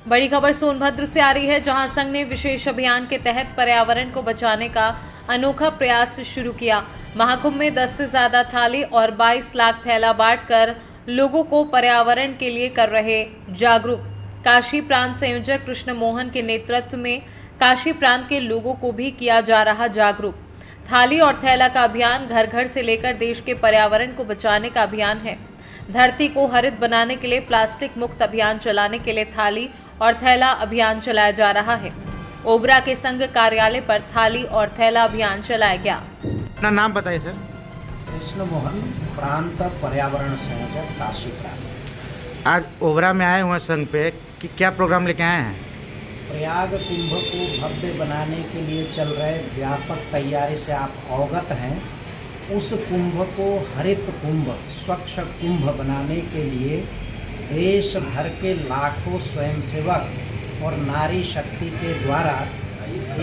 बड़ी खबर सोनभद्र से आ रही है, जहां संघ ने विशेष अभियान के तहत पर्यावरण को बचाने का अनोखा प्रयास शुरू किया। महाकुंभ में 10 से ज्यादा थाली और 22 लाख थैला बांटकर लोगों को पर्यावरण के लिए कर रहे जागरूक। काशी प्रांत संयोजक कृष्ण मोहन के नेतृत्व में काशी प्रांत के लोगों को भी किया जा रहा जागरूक। थाली और थैला का अभियान घर घर से लेकर देश के पर्यावरण को बचाने का अभियान है। धरती को हरित बनाने के लिए प्लास्टिक मुक्त अभियान चलाने के लिए थाली और थैला अभियान चलाया जा रहा है। ओबरा के संघ कार्यालय पर थाली और थैला अभियान चलाया गया। अपना नाम बताइए सर। कृष्ण मोहन, प्रांत पर्यावरण संयोजक काशी प्रांत। आज ओबरा में आए हुए हैं संघ पे कि क्या प्रोग्राम लेके आए हैं? प्रयाग कुंभ को भव्य बनाने के लिए चल रहे व्यापक तैयारी से आप अवगत हैं। उस कुंभ को हरित कुंभ, स्वच्छ कुंभ बनाने के लिए देश भर के लाखों स्वयंसेवक और नारी शक्ति के द्वारा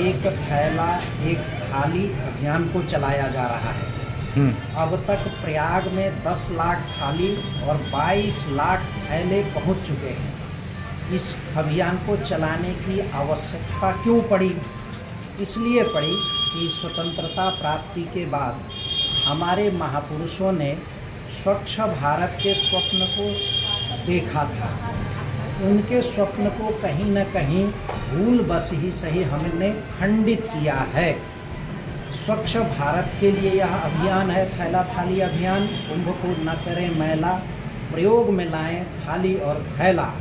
एक थैला एक थाली अभियान को चलाया जा रहा है। अब तक प्रयाग में 10 लाख थाली और 22 लाख थैले पहुंच चुके हैं। इस अभियान को चलाने की आवश्यकता क्यों पड़ी? इसलिए पड़ी कि स्वतंत्रता प्राप्ति के बाद हमारे महापुरुषों ने स्वच्छ भारत के स्वप्न को देखा था। उनके स्वप्न को कहीं न कहीं भूल बस ही सही हमने खंडित किया है। स्वच्छ भारत के लिए यह अभियान है, थैला थाली अभियान। कुंभ को न करें मैला, प्रयोग में लाएं थाली और थैला।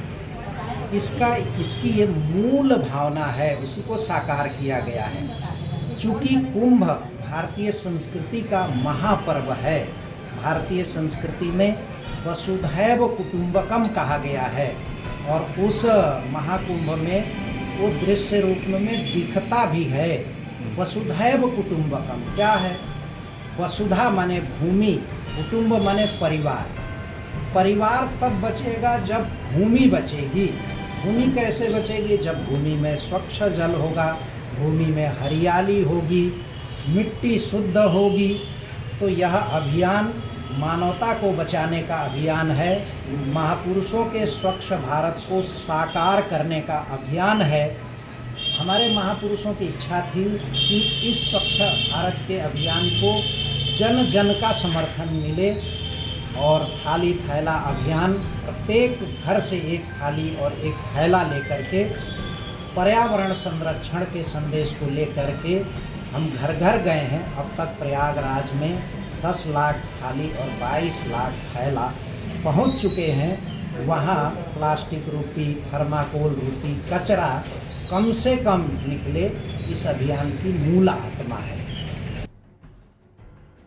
इसकी ये मूल भावना है, उसी को साकार किया गया है। चूँकि कुंभ भारतीय संस्कृति का महापर्व है, भारतीय संस्कृति में वसुधैव कुटुंबकम कहा गया है और उस महाकुंभ में वो दृश्य रूप में दिखता भी है। वसुधैव कुटुंबकम क्या है? वसुधा माने भूमि, कुटुंब माने परिवार। परिवार तब बचेगा जब भूमि बचेगी। भूमि कैसे बचेगी? जब भूमि में स्वच्छ जल होगा, भूमि में हरियाली होगी, मिट्टी शुद्ध होगी। तो यह अभियान मानवता को बचाने का अभियान है, महापुरुषों के स्वच्छ भारत को साकार करने का अभियान है। हमारे महापुरुषों की इच्छा थी कि इस स्वच्छ भारत के अभियान को जन जन का समर्थन मिले और थाली थैला अभियान, प्रत्येक घर से एक थाली और एक थैला लेकर के पर्यावरण संरक्षण के संदेश को लेकर के हम घर घर गए हैं। अब तक प्रयागराज में 10 लाख थाली और 22 लाख थैला पहुंच चुके हैं। वहां प्लास्टिक रूपी, थर्माकोल रूपी कचरा कम से कम निकले, इस अभियान की मूल आत्मा है।